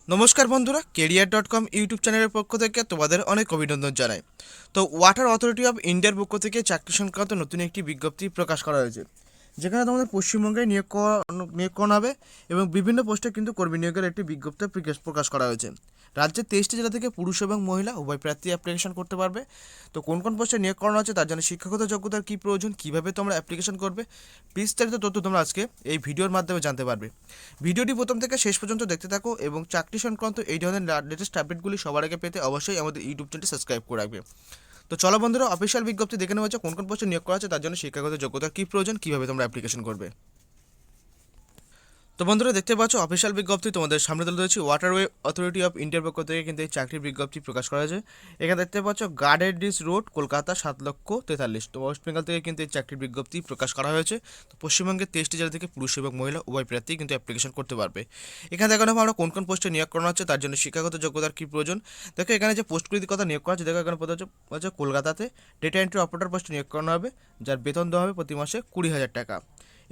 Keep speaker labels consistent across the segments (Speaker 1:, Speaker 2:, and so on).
Speaker 1: নমস্কার বন্ধুরা, career.com YouTube চ্যানেলের পক্ষ থেকে তোমাদের অনেক অভিনন্দন জানাই। তো ওয়াটার অথরিটি অফ ইন্ডিয়ার পক্ষ থেকে চাকরি সংক্রান্ত নতুন একটি বিজ্ঞপ্তি প্রকাশ করা হয়েছে, যেখানে তোমাদের পশ্চিমবঙ্গে নিয়োগ করানো হবে এবং বিভিন্ন পোস্টে কিন্তু কর্মী নিয়োগের একটি বিজ্ঞপ্তি প্রকাশ করা হয়েছে। রাজ্যের 23টি জেলা থেকে পুরুষ এবং মহিলা উভয় প্রার্থী অ্যাপ্লিকেশন করতে পারবে। তো কোন কোন পোস্টে নিয়োগ করানো হচ্ছে, তার জন্য শিক্ষাগত যোগ্যতার কী প্রয়োজন, কীভাবে তোমরা অ্যাপ্লিকেশন করবে, বিস্তারিত তথ্য তোমরা আজকে এই ভিডিওর মাধ্যমে জানতে পারবে। ভিডিওটি প্রথম থেকে শেষ পর্যন্ত দেখতে থাকো এবং চাকরি সংক্রান্ত এই ধরনের লেটেস্ট আপডেটগুলি সবার আগে পেতে অবশ্যই আমাদের ইউটিউব চ্যানেলটি সাবস্ক্রাইব করে রাখবে। তো চলো বন্ধুরা, অফিসিয়াল বিজ্ঞপ্তি দেখে নেওয়া হচ্ছে কোন কোন পোস্টে নিয়োগ করা আছে, তার জন্য শিক্ষাগত যোগ্যতার কী প্রয়োজন, কীভাবে তোমরা অ্যাপ্লিকেশন করবে। তো বন্ধুরা, দেখতে পাচ্ছ অফিসিয়াল বিজ্ঞপ্তি তোমাদের সামনে তুলে ধরেছি। ওয়াটারওয়ে অথরিটি অফ ইন্ডিয়ার পক্ষ থেকে কিন্তু এই চাকরির বিজ্ঞপ্তি প্রকাশ করা হয়েছে। এখানে দেখতে পাচ্ছ গার্ডেন ডিস রোড, কলকাতা 7,43,000। তো ওয়েস্ট বেঙ্গল থেকে কিন্তু এই চাকরির বিজ্ঞপ্তি প্রকাশ করা হয়েছে। তো পশ্চিমবঙ্গের 23টি জেলা থেকে পুরুষ এবং মহিলা উভয় প্রার্থী কিন্তু অ্যাপ্লিকেশন করতে পারবে। এখানে দেখানো হবে আমরা কোন কোন পোস্টে নিয়োগ করানো হচ্ছে, তার জন্য শিক্ষাগত যোগ্যতার কী প্রয়োজন। দেখো এখানে যে পোস্টগুলির কথা নিয়োগ করা হচ্ছে, দেখো এখানে প্রথম হচ্ছে কলকাতাতে ডেটা এন্ট্রি অপারেটর পোস্টে নিয়োগ করানো হবে, যার বেতন দেওয়া হবে প্রতি মাসে 20,000 টাকা।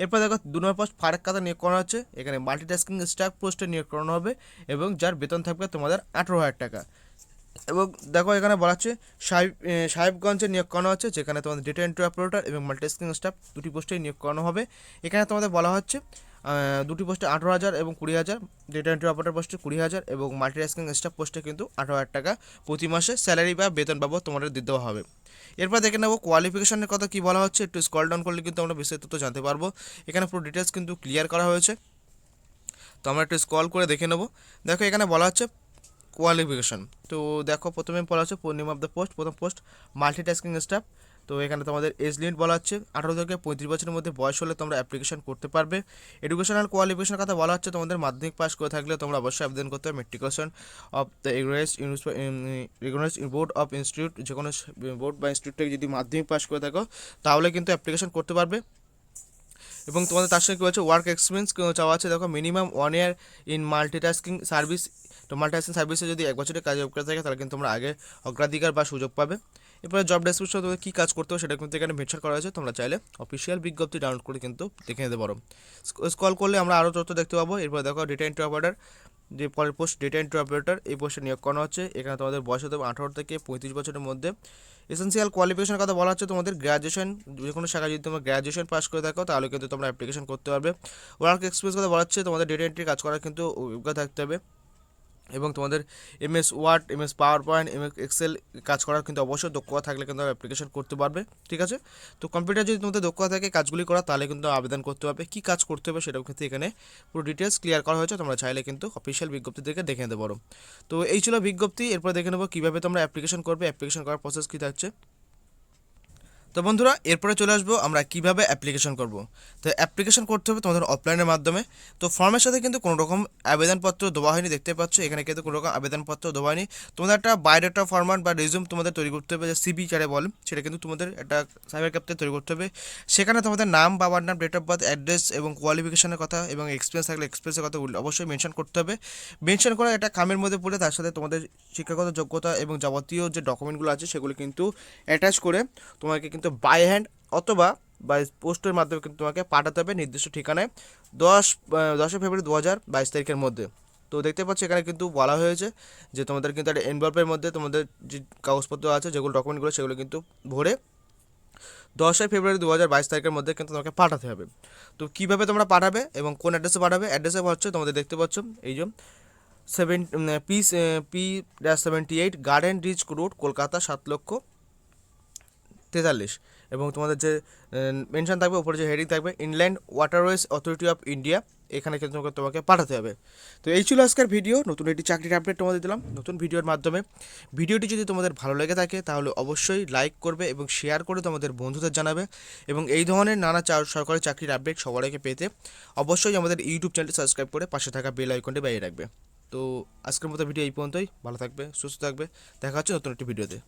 Speaker 1: এরপর দেখো 2 নম্বর পোস্ট ফারাক্কাতে নিয়োগ করা হচ্ছে, এখানে মাল্টিটাস্কিং স্টাফ পোস্টে নিয়োগ করানো হবে এবং যার বেতন থাকবে তোমাদের 18,000 টাকা। এবং দেখো এখানে বলা হচ্ছে সাহেবগঞ্জে নিয়োগ করানো হচ্ছে, যেখানে তোমাদের ডেটা এন্ট্রি অপারেটর এবং মাল্টিটাস্কিং স্টাফ দুটি পোস্টেই নিয়োগ করানো হবে। এখানে তোমাদের বলা হচ্ছে দুটি পোস্টে 18,000 এবং 20,000, ডেটা এন্ট্রি অপারেটর পোস্টে 20,000 এবং মাল্টিটাস্কিং স্টাফ পোস্টে কিন্তু 18,000 টাকা প্রতি মাসে স্যালারি বা বেতন বাবদ তোমাদের দিতে দেওয়া হবে। এরপর দেখে নেবো কোয়ালিফিকেশনের কথা কী বলা হচ্ছে, একটু স্ক্রল ডাউন করলে কিন্তু আমরা বিস্তারিত তথ্য জানতে পারবো। এখানে পুরো ডিটেলস কিন্তু ক্লিয়ার করা হয়েছে। তো আমরা একটু স্ক্রল করে দেখে নেবো। দেখো এখানে বলা হচ্ছে কোয়ালিফিকেশন। তো দেখো প্রথমে বলা হচ্ছে নেম অফ দ্য পোস্ট, প্রথম পোস্ট মাল্টিটাস্কিং স্টাফ। তো এখানে তোমাদের এজ লিমিট বলা হচ্ছে 18 থেকে 35 বছরের মধ্যে বয়স হলে তোমরা অ্যাপ্লিকেশন করতে পারবে। এডুকেশনাল কোয়ালিফিকেশনের কথা বলা হচ্ছে তোমাদের মাধ্যমিক পাস করে থাকলে তোমরা অবশ্যই আবেদন করতে হবে। Matriculation of the recognized board of institute, যে কোনো বোর্ড বা ইনস্টিটিউট থেকে যদি মাধ্যমিক পাস করে থাকো তাহলে কিন্তু অ্যাপ্লিকেশন করতে পারবে। এবং তোমাদের তার সঙ্গে কী বলছে ওয়ার্ক এক্সপিরিয়েন্স চাওয়া আছে। দেখো minimum 1 year in multitasking service. তো মাল্টিটাস্কিং সার্ভিসে যদি 1 বছরের কাজ করে থাকে তাহলে কিন্তু তোমরা আগে অগ্রাধিকার বা সুযোগ পাবে। এরপরে জব ডেসক্রিপশন তোমাদের কী কাজ করতে হবে সেটা কিন্তু এখানে মেনশন করা হয়েছে, তোমরা চাইলে অফিসিয়াল বিজ্ঞপ্তি ডাউনলোড করে কিন্তু দেখে নিতে পারো। স্ক্রল করলে আমরা আরও তথ্য দেখতে পাবো। এরপরে দেখো ডেটা এন্ট্রি অপারেটর, যে পরের পোস্ট ডেটা এন্ট্রি অপারেটর, এই পোস্টে নিয়োগ করানো হচ্ছে। এখানে তোমাদের বয়স হতে হবে 18 থেকে 35 বছরের মধ্যে। এসেন্সিয়াল কোয়ালিফিকেশনের কথা বলা হচ্ছে তোমাদের গ্র্যাজুয়েশন, যে কোনো শাখায় যদি তোমরা গ্র্যাজুয়েশন পাস করে থাকো তাহলে কিন্তু তোমরা অ্যাপ্লিকেশন করতে পারবে। ওয়ার্ক এক্সপিরিয়েন্স কথা বলা হচ্ছে তোমাদের ডেটা এন্ট্রি কাজ করার কিন্তু অভিজ্ঞতা থাকতে হবে এবং তোমাদের MS Word, MS PowerPoint, MS Excel কাজ করার কিন্তু অবশ্যই দক্ষতা থাকলে কিন্তু অ্যাপ্লিকেশন করতে পারবে। ঠিক আছে, তো কম্পিউটার যদি তোমাদের দক্ষতা থাকে কাজগুলি করা তাহলে কিন্তু আবেদন করতে পারবে। কী কাজ করতে হবে সেটাও কিন্তু এখানে পুরো ডিটেলস ক্লিয়ার করা হয়েছে, তোমরা চাইলে কিন্তু অফিসিয়াল বিজ্ঞপ্তি থেকে দেখে নিতে পারো। তো এই ছিল বিজ্ঞপ্তি। এরপর দেখে নেবো কীভাবে তোমরা অ্যাপ্লিকেশন করবে, অ্যাপ্লিকেশন করার প্রসেস কী থাকছে। তো বন্ধুরা, এরপরে চলে আসবো আমরা কিভাবে অ্যাপ্লিকেশন করব। তো অ্যাপ্লিকেশন করতে হবে তোমাদের অফলাইনের মাধ্যমে। তো ফর্মের সাথে কিন্তু কোনো রকম আবেদনপত্র দেওয়া হয়নি, দেখতে পাচ্ছ এখানে কিন্তু কোনো রকম আবেদনপত্র দেওয়া হয়নি। তোমাদের একটা বায়োডাটা ফরম্যাট বা রেজিউম তোমাদের তৈরি করতে হবে, যে সিবি যারা বলে সেটা কিন্তু তোমাদের একটা সাইবার ক্যাফে তৈরি করতে হবে। সেখানে তোমাদের নাম, বাবার নাম, ডেট অফ বার্থ, অ্যাড্রেস এবং কোয়ালিফিকেশনের কথা এবং এক্সপিরিয়েন্স থাকলে এক্সপিরিয়েন্সের কথা অবশ্যই মেনশন করতে হবে। মেনশন করে একটা খামের মধ্যে পড়ে তার সাথে তোমাদের শিক্ষাগত যোগ্যতা এবং যাবতীয় যে ডকুমেন্টগুলো আছে সেগুলো কিন্তু অ্যাটাচ করে তোমাকে কিন্তু বাই হ্যান্ড অথবা বা পোস্টের মাধ্যমে কিন্তু তোমাকে পাঠাতে হবে নির্দিষ্ট ঠিকানায় 10 ফেব্রুয়ারি 2022 তারিখের মধ্যে। তো দেখতে পাচ্ছি এখানে কিন্তু বলা হয়েছে যে তোমাদের কিন্তু একটা এনভেলপের মধ্যে তোমাদের যে কাগজপত্র আছে, যেগুলো ডকুমেন্টগুলো সেগুলো কিন্তু ভরে 10 ফেব্রুয়ারি 2022 তারিখের মধ্যে কিন্তু তোমাকে পাঠাতে হবে। তো কীভাবে তোমরা পাঠাবে এবং কোন অ্যাড্রেসে পাঠাবে, অ্যাড্রেসে হচ্ছে তোমাদের দেখতে পাচ্ছ এই যে P-78 garden rich road, Kolkata 7,43,000। এবং তোমাদের যে মেনশন থাকবে উপরে যে হেডিং থাকবে inland waterways authority of India, এখানে কিন্তু তোমাকে পাঠাতে হবে। তো এই ছিল আজকের ভিডিও, নতুন একটি চাকরির আপডেট তোমাদের দিলাম নতুন ভিডিওর মাধ্যমে। ভিডিওটি যদি তোমাদের ভালো লেগে থাকে তাহলে অবশ্যই লাইক করবে এবং শেয়ার করে তোমাদের বন্ধুদের জানাবে। এবং এই ধরনের নানা সরকারি চাকরির আপডেট সবার আগে পেতে অবশ্যই আমাদের ইউটিউব চ্যানেলটি সাবস্ক্রাইব করে পাশে থাকা বেল আইকনটি বাজিয়ে রাখবে। তো আজকের মতো ভিডিও এই পর্যন্তই। ভালো থাকবে, সুস্থ থাকবে, দেখা হচ্ছে নতুন একটি ভিডিওতে।